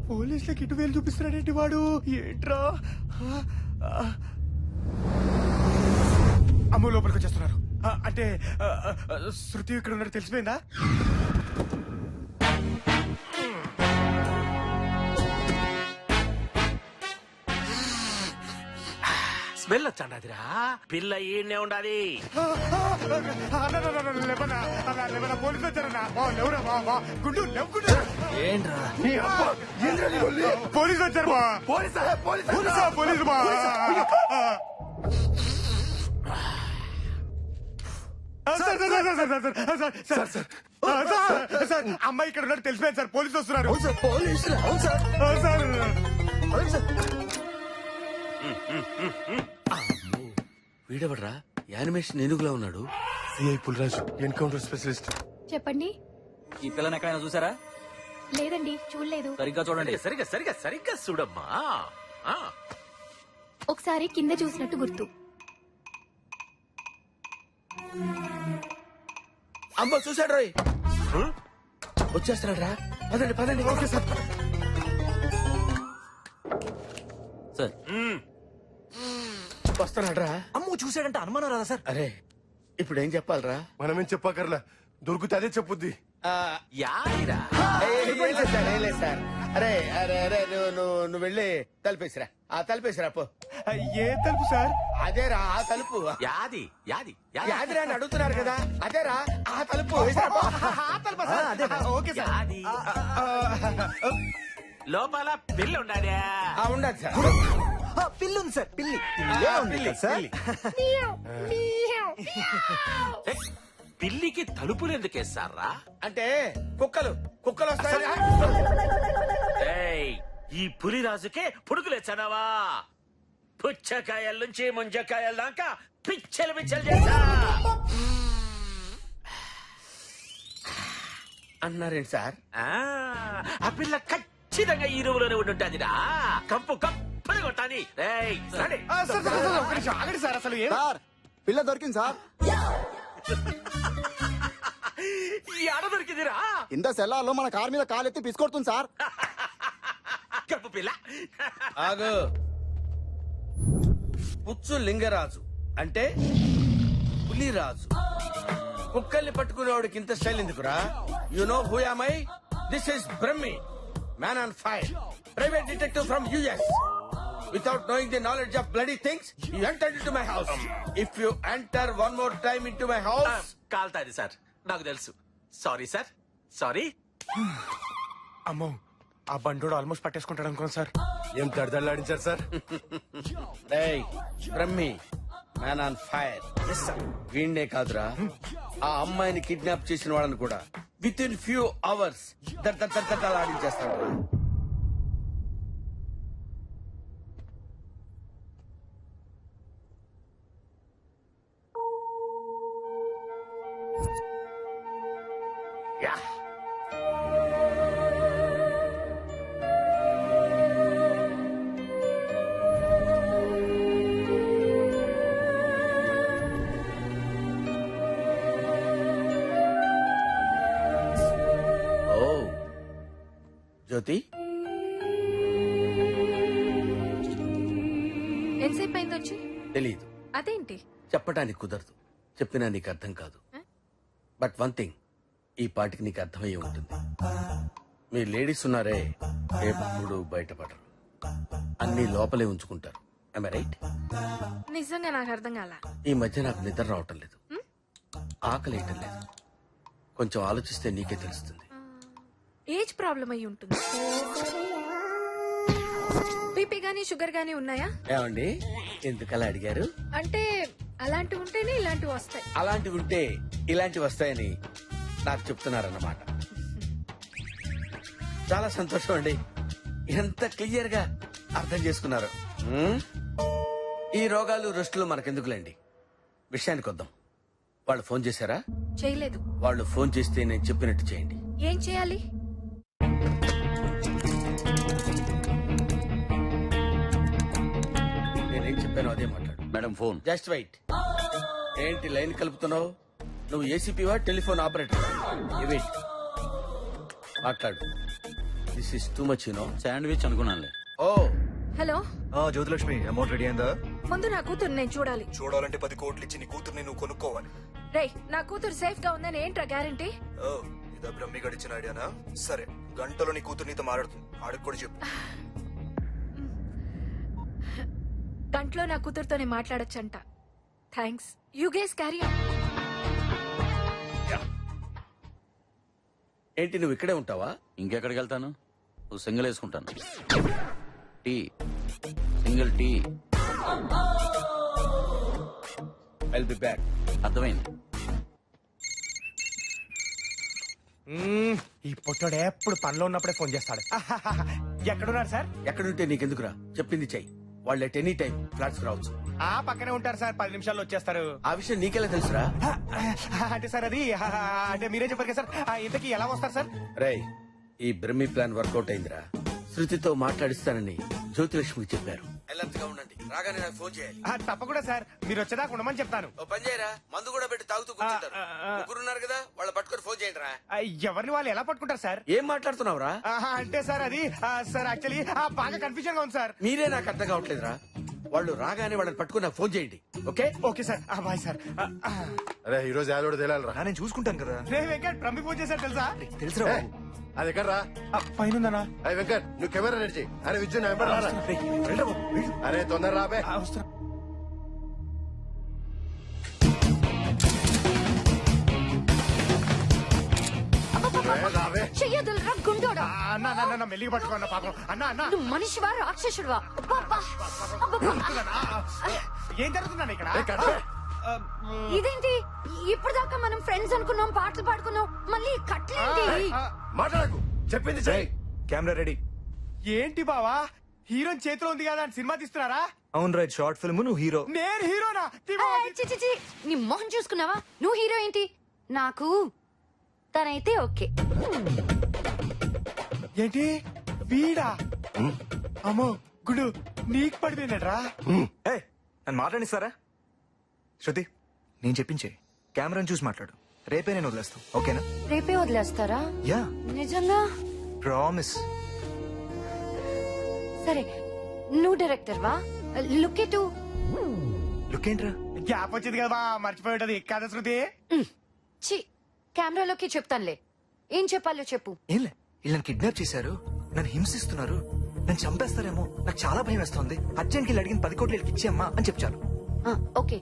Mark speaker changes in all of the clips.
Speaker 1: పోలీసులకి ఇటు వేలు చూపిస్తున్నాడేంటి వాడు? ఏంట్రా? అమ్మ లోపలికి వచ్చేస్తున్నారు. అంటే శృతి ఇక్కడ ఉన్నట్టు తెలిసిపోయిందా?
Speaker 2: స్మెల్ వచ్చాండిరా. పిల్ల ఈడనే ఉండాలి.
Speaker 1: పోలీసులు వచ్చారన్నా. పోలీసులు వచ్చారు. పోలీసు అమ్మాయి ఇక్కడ ఉన్నట్టు తెలిసిపోయింది సార్. పోలీసులు వస్తున్నారు.
Speaker 2: వీడెవడ్రా యానిమేషన్ ఏనుగులా ఉన్నాడు?
Speaker 1: CI Pulraju, encounter specialist.
Speaker 3: చెప్పండి.
Speaker 4: ఈ పిల్లని ఎక్కడైనా చూసారా?
Speaker 3: లేదండి, చూడలేదు.
Speaker 4: సరిగ్గా చూడండి.
Speaker 2: సరిగ్గా చూడమ్మా.
Speaker 3: ఒకసారి కింద చూసినట్టు గుర్తు.
Speaker 2: అమ్మ చూసాడు రోయ్. వచ్చేస్తున్నాడు రా. పదండి పదండి. Okay sir.
Speaker 4: సార్
Speaker 2: వస్తున్నాడు రా.
Speaker 4: అమ్ము చూసాడంటే అనుమానం రాదా సార్?
Speaker 2: అరే ఇప్పుడు ఏం చెప్పాలరా?
Speaker 1: మనమేం చెప్పకర్లా, దొరికితే అదే చెప్పుద్ది.
Speaker 2: యాదిరా?
Speaker 5: సార్ అరే అరే అరే నువ్వు వెళ్ళి తలుపేసిరా. ఆ తలుపేసిరా పో.
Speaker 1: ఏ తలుపు సార్?
Speaker 5: అదేరా ఆ తలుపు.
Speaker 2: యాది యాది
Speaker 5: యాదిరా అని అడుగుతున్నారు కదా, అదేరా ఆ తలుపు. వేసిరా పో. ఆ తలుపా సార్?
Speaker 1: Okay sir.
Speaker 2: యాది. లోపల పిల్ల ఉండాలా?
Speaker 5: ఉండదు సార్.
Speaker 4: పిల్లి ఉంది సార్. పిల్లి
Speaker 2: పిల్లికి తలుపులు ఎందుకు వేస్తారా?
Speaker 5: అంటే కుక్కలు వస్తాయి.
Speaker 2: ఈ పులిరాజుకే పుడుకులేచ్చనవా? పుచ్చకాయల నుంచి ముంజకాయల దాకా పిచ్చలు చేశా
Speaker 5: అన్నారేంటి సార్?
Speaker 2: ఆ పిల్ల ఖచ్చితంగా ఈ రూములోనే ఉండుంటాదిరా. కంపు కంపుని కొట్టాని.
Speaker 1: ఆగండి సార్. అసలు
Speaker 6: సార్ పిల్ల దొరికింది సార్.
Speaker 2: ఆడ దొరికిందిరా.
Speaker 6: ఇంత సెల్లార్లో మన కార్ మీద కాలెత్తి పిసుకొడుతుంది సార్.
Speaker 2: కంపు పిల్ల.
Speaker 5: ఆగు. పుచ్చు లింగరాజు అంటే పులిరాజు. కుక్కల్ని పట్టుకునేవాడికి ఇంత స్టైల్ ఎందుకురా? You know who am I? This is Brahmi, man on fire, private detective from US. Without knowing the knowledge of bloody things, you entered into my house. If you enter one more time into my house,
Speaker 2: కాల్తాది sir. నాకు తెలుసు. Sorry sir. Sorry.
Speaker 1: అమ్మో, ఆ బండోడు almost పట్టేసుకుంటాడు అనుకోండి సార్. ఏం దడదడలాడించారు సార్?
Speaker 5: hey, Brahmi, man on fire. వీణ్ణే కాదురా, ఆ అమ్మాయిని కిడ్నాప్ చేసిన వాళ్ళని కూడా విత్ ఇన్ ఫ్యూ అవర్స్ ఆడించేస్తాడు. జ్యోతి,
Speaker 3: ఎంతసేపు అయింది వచ్చి?
Speaker 5: తెలీదు.
Speaker 3: అదేంటి?
Speaker 5: చెప్పడానికి కుదరదు. చెప్పినా నీకు అర్థం కాదు. బట్ వన్ థింగ్, ఈ పాటికి నీకు అర్థమయ్యే ఉంటుంది. మీ లేడీస్ ఉన్నారే, ఎప్పుడు బయటపడరు. అన్ని లోపలే ఉంచుకుంటారు. Am I right?
Speaker 3: నిజంగా నాకు అర్థం కాల.
Speaker 5: ఈ మధ్య నాకు నిద్ర రావటం లేదు, ఆకలి వేయటం లేదు. కొంచెం ఆలోచిస్తే నీకే తెలుస్తుంది.
Speaker 3: ఏజ్ ప్రాబ్లం అయి ఉంటుంది. బీపీ గానీ షుగర్ గానీ ఉన్నాయా?
Speaker 5: ఏమండి ఎందుకలా అడిగారు?
Speaker 3: అంటే అలాంటివి ఉంటేనే ఇలాంటివి వస్తాయి.
Speaker 5: అలాంటివి ఉంటే ఇలాంటివి వస్తాయని నాకు చెప్తున్నారన్నమాట. చాలా సంతోషం అండి, ఎంత క్లియర్ గా అర్థం చేసుకున్నారు. ఈ రోగాలు రెస్టులు మనకెందుకులేండి, విషయానికి వద్దాం. వాళ్ళు ఫోన్ చేశారా?
Speaker 3: చేయలేదు.
Speaker 5: వాళ్ళు ఫోన్ చేస్తే నేను చెప్పినట్టు చేయండి.
Speaker 3: ఏం చేయాలి?
Speaker 5: నేనేం చెప్పాను అదే మాట్లాడు.
Speaker 4: Madam phone.
Speaker 5: Just wait. ఏంటి లైన్ కలుపుతున్నావు? నువ్వు ఏసీపీవా టెలిఫోన్ ఆపరేటర్? వెయిట్, మాట్లాడు. This is too much you know.
Speaker 4: Sandwich అనుకున్నానులే.
Speaker 5: Oh
Speaker 3: hello
Speaker 7: Jyothilakshmi amount ready అయిందా?
Speaker 3: ముందు నా కూతురు నేను చూడాలి.
Speaker 7: చూడాలంటే 10 కోట్లు ఇచ్చి నీ కూతుర్ని నువ్వు కొనుక్కోవాలి.
Speaker 3: రేయ్, నా కూతురు సేఫ్ గా ఉందని ఏంట్రా గ్యారంటీ?
Speaker 7: ఓ ఇదా బ్రహ్మి గడిచిన ఐడియానా? సరే గంటలో నీ కూతురు నీతో మాట్లాడుతుంది, ఆడికి కూడా చెప్పు.
Speaker 3: గంటలో నా కూతురుతోనే మాట్లాడొచ్చంట. Thanks. You guys carry on.
Speaker 5: ఏంటి నువ్వు ఇక్కడే ఉంటావా?
Speaker 4: ఇంకెక్కడికి వెళ్తాను? నువ్వు సింగిల్ వేసుకుంటాను. Tea, single tea.
Speaker 5: I'll be back.
Speaker 4: అర్థమైంది.
Speaker 1: ఈ పొట్టోడు ఎప్పుడు పనిలో ఉన్నప్పుడే ఫోన్ చేస్తాడు. ఎక్కడున్నారు సార్?
Speaker 5: ఎక్కడుంటే నీకెందుకురా, చెప్పింది చెయ్యి. వాళ్ళు ఎట్ ఎనీ టైం ఫ్లాట్స్ రావచ్చు.
Speaker 1: ఆ పక్కనే ఉంటారు సార్, 10 నిమిషాల్లో వచ్చేస్తారు.
Speaker 5: ఆ విషయం నీకెలా తెలుసురా?
Speaker 1: అంటే సార్ అది అంటే మీరే చెప్పారు కదా సార్. ఇంతకీ ఎలా వస్తారు సార్?
Speaker 5: రేయ్, ఈ బ్రహ్మి ప్లాన్ వర్కౌట్ అయిందిరా. శృతితో మాట్లాడిస్తానని జ్యోతిలక్ష్మికి చెప్పారు. అలర్ట్ గా ఉండండి, రాగానే నాకు ఫోన్ చేయాలి.
Speaker 1: తప్పకుండా సార్, మీరు వచ్చేదాకా ఉండమని చెప్తాను.
Speaker 5: ఓ పని చేయరా, మందు కూడా పెట్టి తాగుతూ కూర్చుంటారు. ముగ్గురున్నారు కదా, వాళ్ళ పట్టుకొని ఫోన్ చేయండి రా.
Speaker 1: ఎవరిని వాళ్ళు ఎలా పట్టుకుంటారు సార్?
Speaker 5: ఏం మాట్లాడుతున్నావురా?
Speaker 1: అంటే సార్ అది సార్ యాక్చువల్లీ బాగా కన్ఫ్యూజన్ గా ఉంది సార్.
Speaker 5: మీరే నాకు అర్థం కావట్లేదురా. వాళ్ళు రాగానే వాళ్ళని పట్టుకుని నాకు ఫోన్ చేయండి. Okay
Speaker 1: okay sir. Bye sir.
Speaker 8: అరే ఈ రోజు యాదోడు తేలాలరా.
Speaker 7: నేను చూసుకుంటాను కదా.
Speaker 1: రే వెంకట్, ప్రమి ఫోన్ చేశారు తెలుసా?
Speaker 7: తెలుసురా బాబు.
Speaker 8: అది ఎక్కడ రా?
Speaker 1: పైన
Speaker 8: అరే వెంకట్, నువ్వు కెమెరా రెడీ చేయి. అరే విద్యు నా వెంబడి రారా.
Speaker 7: వెళ్ళరా బాబు, వెళ్ళు.
Speaker 8: అరే తొందర రాబే. ఏ, రాబే.
Speaker 3: చెయ్యదులరా గుండోడా.
Speaker 1: అన్న మెల్లిగా పట్టుకున్న పాపం. అన్న
Speaker 3: నువ్వు మనిషివా రాక్షసుడివా? అబ్బబ్బా. అబ్బబ్బా.
Speaker 1: ఏం జరుగుతుందన్న ఇక్కడ?
Speaker 8: ఏ, కట్టే.
Speaker 3: ఇదేంటి ఇప్పుడు దాకా మనం ఫ్రెండ్స్ అనుకున్నాం, పాటలు పాడుకున్నాం, మళ్ళీ కట్లేంటి?
Speaker 8: మాట్లాడకు, చెప్పింది చెయ్యి.
Speaker 7: Camera ready.
Speaker 1: ఏంటి బావా, హీరోయిన్ చేతిలో ఉంది కదా అని సినిమా తీస్తున్నారా?
Speaker 7: అవును రైట్, షార్ట్ ఫిల్మ్, నువ్వు హీరో.
Speaker 1: నేను హీరోనా?
Speaker 3: ఏయ్, చి, చి, చి. నీ మొహం చూసుకున్నావా? నువ్వు హీరో ఏంటి? నాకు తనైతే ఓకే.
Speaker 1: ఏంటి వీడా? అమ్మో గుడు, నీకు పడిపోయినట్రా.
Speaker 7: ఏ నన్ను మాట్లాడిస్తారా? శృతి, నేను చెప్పించే. కెమెరాని చూసి మాట్లాడు. రేపే నేను వదిలేస్తాను, ఓకేనా?
Speaker 3: రేపే వదిలేస్తారా?
Speaker 7: యా,
Speaker 3: నిజంగా?
Speaker 7: ప్రామిస్.
Speaker 3: సరే, నువ్వు డైరెక్టర్ వా? లుక్ ఎటు.
Speaker 7: లుక్ ఏంట్రా?
Speaker 1: గ్యాప్ వచ్చింది కదా, మర్చిపోయి ఉంటది కదా శృతి.
Speaker 3: చి, కెమెరాలోకి చెప్తానులే. ఏం చెప్పాలో చెప్పు.
Speaker 7: ఏంలే, వీళ్ళని కిడ్నాప్ చేశారు, నన్ను హింసిస్తున్నారు, నన్ను చంపేస్తారేమో, నాకు చాలా భయం వేస్తోంది. అర్జెంట్కి వీళ్ళు అడిగిన 10 కోట్లు వీళ్ళకి ఇచ్చేయమ్మా అని చెప్పాను.
Speaker 3: ఓకే,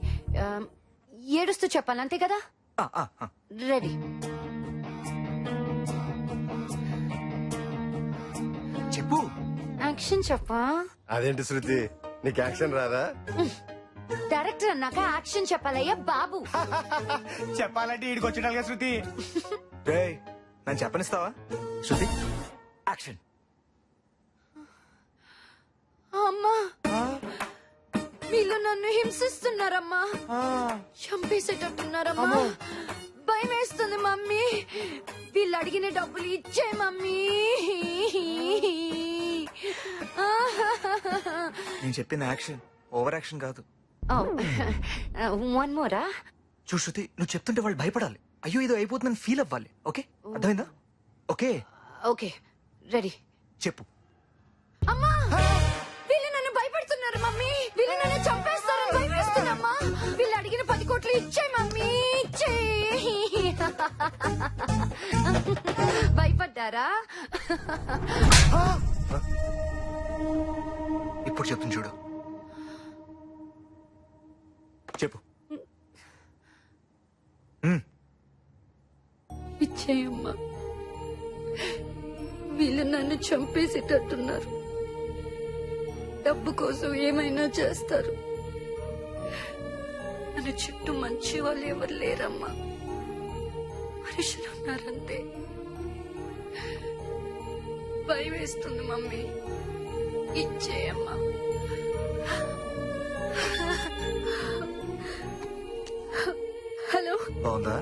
Speaker 3: ఏడుస్తూ చెప్పాలి అంతే కదా? రెడీ.
Speaker 7: చెప్పు.
Speaker 3: యాక్షన్ చెప్పా.
Speaker 8: అదేంటి శృతి, నీకు యాక్షన్ రాదా?
Speaker 3: డైరెక్టర్ అన్నాక యాక్షన్ చెప్పాలయ్యా బాబు.
Speaker 1: చెప్పాలంటే ఈడికి వచ్చినాలుగా శృతి.
Speaker 7: రేయ్, నన్ను చెప్పనిస్తావా? శృతి, యాక్షన్.
Speaker 3: అమ్మా, వీళ్ళు నన్ను హింసిస్తున్నారమ్మా, చంపేసేటట్టున్నారమ్మా. భయం వేస్తుంది మమ్మీ. వీళ్ళు అడిగిన డబ్బులు ఇచ్చే మమ్మీ.
Speaker 7: నేను చెప్పిన యాక్షన్ ఓవర్ యాక్షన్ కాదు.
Speaker 3: వన్ మోరా.
Speaker 7: చూ శృతి, నువ్వు చెప్తుంటే వాళ్ళు భయపడాలి. అయ్యో ఏదో అయిపోతుందని ఫీల్ అవ్వాలి. ఓకే, అర్థమైందా? Okay
Speaker 3: okay, ready.
Speaker 7: చెప్పు.
Speaker 3: అమ్మా, వీళ్ళు నన్ను భయపెడుతున్నారు మమ్మీ. వీళ్ళు నన్ను చంపేస్తారని భయపెడుతున్నామ్మా. వీళ్ళు అడిగిన 10 కోట్లు ఇచ్చే మమ్మీ, ఇచ్చే. భయపడ్డారా?
Speaker 7: ఇప్పుడు చెప్తుంది చూడు. చెప్పు.
Speaker 3: ఇచ్చేయమ్మా, వీళ్ళు నన్ను చంపేసేటట్టున్నారు. డబ్బు కోసం ఏమైనా చేస్తారు. మన చుట్టూ మంచి వాళ్ళు ఎవరు లేరమ్మా, మనుషులు ఉన్నారంతే. భయం వేస్తుంది మమ్మీ, ఇచ్చేయమ్మా. హలో,
Speaker 7: బాగుందా?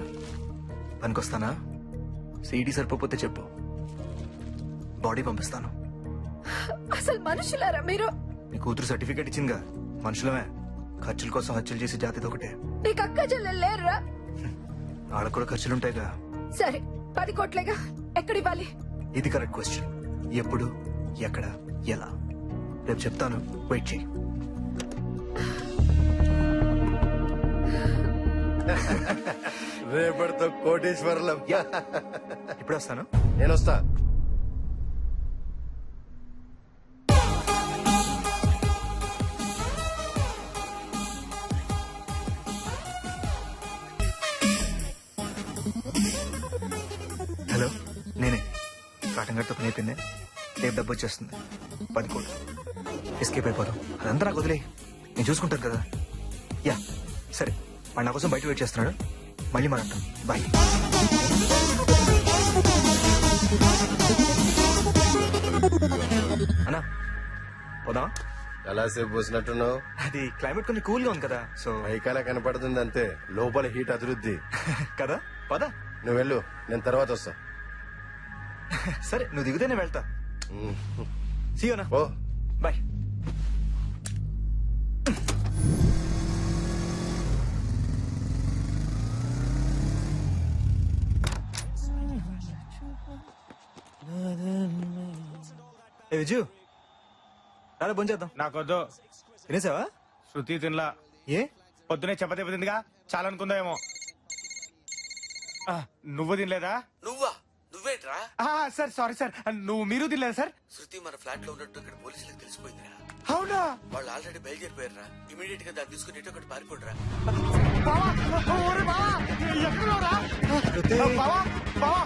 Speaker 7: పనికొస్తానా? సీడీ సరిపోతే చెప్పు, బాడీ పంపిస్తాను.
Speaker 3: అసలు మనుషులారా మీరు?
Speaker 7: నీ కూతురు సర్టిఫికేట్ ఇచ్చిందిగా, మనుషులమే. ఖర్చుల కోసం హత్యలు చేసి జాతిది ఒకటే.
Speaker 3: నీకు అక్క చెల్లెలు లేరురా?
Speaker 7: వాళ్ళకు కూడా ఖర్చులుంటాయిగా.
Speaker 3: సరే, 10 కోట్లేగా, ఎక్కడివ్వాలి?
Speaker 7: ఇది కరెక్ట్ క్వశ్చన్. ఎప్పుడు ఎక్కడ ఎలా రేపు చెప్తాను, వెయిట్ చేయి.
Speaker 8: రేపటితో కోటేశ్వరులం.
Speaker 7: ఇప్పుడు వస్తాను.
Speaker 8: నేను వస్తా.
Speaker 7: హలో, నేనే. కాటన్ గట్టు పని అయిపోయింది. రేపు డబ్బు వచ్చేస్తుంది. 10 కోట్లు. ఎస్కేప్ అయిపోదాం. అదంతా నాకు వదిలే, నేను చూసుకుంటాను కదా. యా సరే, వాడు నా కోసం బయట వెయిట్ చేస్తున్నాడు. మళ్ళీ మాట్లాడతాం. బాయ్. అన్నా పోదాం.
Speaker 8: ఎలా సేపు పోసినట్టున్నావు?
Speaker 7: అది క్లైమేట్ కొంచెం కూల్ గా ఉంది కదా, సో
Speaker 8: పైకాల కనపడుతుంది అంతే, లోపల హీట్ అభివృద్ధి.
Speaker 7: కదా పదా.
Speaker 8: నువ్వు వెళ్ళు, నేను తర్వాత వస్తా.
Speaker 7: సరే, నువ్వు దిగుతేనే వెళ్తా. సీ యూ అన్నా.
Speaker 8: ఓ
Speaker 7: బాయ్. ఏ విజు, రాలే భోంచేద్దాం.
Speaker 1: నాకొద్దు.
Speaker 7: తినేసావా?
Speaker 1: శృతి తినలా.
Speaker 7: ఏ?
Speaker 1: పొద్దునే చపాతీ తిందిగా, చాలా అనుకుందామేమో. నువ్వు తినలేదా?
Speaker 5: నువ్వా? నువ్వేంట్రా?
Speaker 1: సార్ సారీ సార్, మీరు తినలేదా సార్?
Speaker 5: శృతి మన ఫ్లాట్ లో ఉన్నట్టు ఇక్కడ పోలీసులకు తెలిసిపోయిందిరా.
Speaker 1: అవునా?
Speaker 5: వాళ్ళు ఆల్రెడీ బయలుదేరిపోయారా. ఇమీడియట్ గా దాన్ని తీసుకుని ఎటు ఒకటి పారిపోడరా.
Speaker 1: బావా, ఓరే బావా, ఎక్కడున్నావురా? బావా, బావా,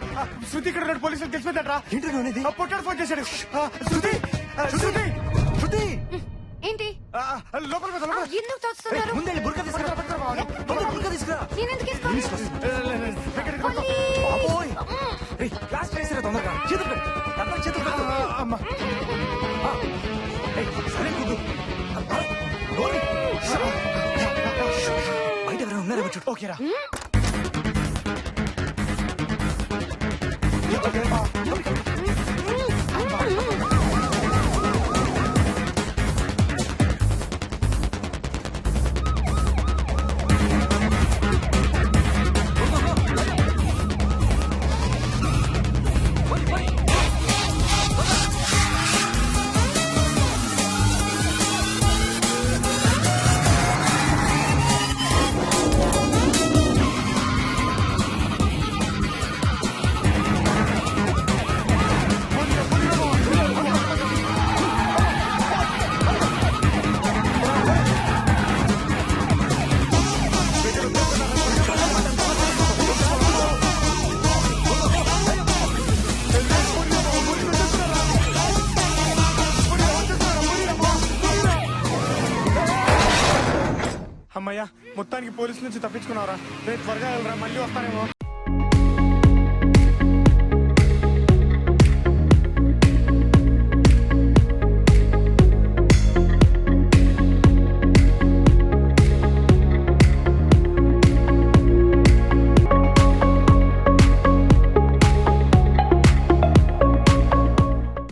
Speaker 1: శృతి ఇక్కడ ఉన్నట్టు పోలీసులకు తెలిసిపోయిందట్రా.
Speaker 7: ఏంటి నువ్వు అనేది?
Speaker 1: పొట్టాడు ఫోన్ చేశాడు. శృతి, శృతి,
Speaker 7: శృతి,
Speaker 3: ఏంటి
Speaker 1: లోపలికి వస్తా,
Speaker 3: ఆ,
Speaker 1: లోపలికి.
Speaker 3: ఎందుకు తోస్తున్నారు?
Speaker 7: ముందే బుర్కా తీసుకురా. బుర్కా తీసుకురా.
Speaker 3: నేనెందుకు వేసుకోవాలి?
Speaker 7: బాబోయ్. రేయ్, క్లాస్ చేసిరా తొందరగా. చేతులు పెట్టు. అందరూ చేతులు పెట్టు.
Speaker 1: అమ్మా,
Speaker 7: ఏయ్, సరే కూదు. నోర్మి. బయట ఎవరైనా ఉన్నారేమో చూడు.
Speaker 1: ఓకేరా. అమ్మయ్యా, మొత్తానికి పోలీసుల నుంచి తప్పించుకున్నారా? రేపు త్వరగా వెళ్ళరా, మళ్ళీ వస్తానేమో.